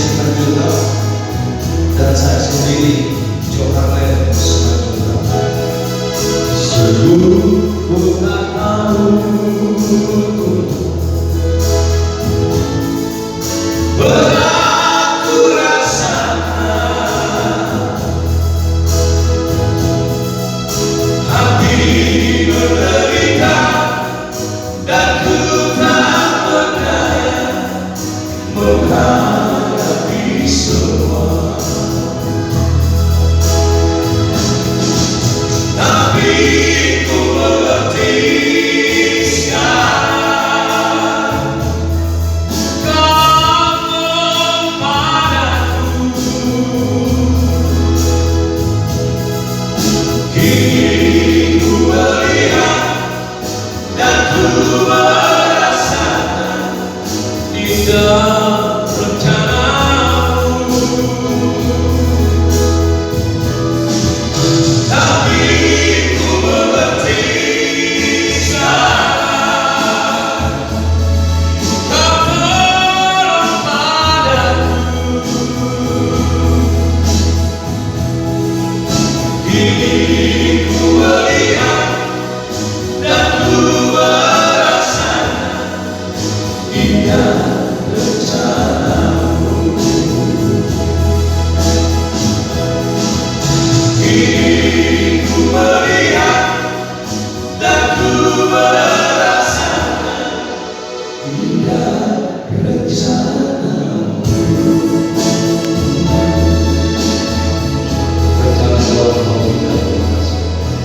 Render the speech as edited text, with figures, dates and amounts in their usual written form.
Simanjuntak dan saya sendiri Johannes Simanjuntak. Seluruh bulan tahun berat ku rasakan, hati menderita dan ku tak berdaya menghadapi semua. Tapi ku mengerti sekarang kamu padaku. Kini ku melihat dan ku merasakan indah rencanamu. Tapi ku mengerti sekarang kau tolong padaku. Kini ku melihat dan ku merasakan indah rencanamu. Kini ku melihat dan ku merasakan indah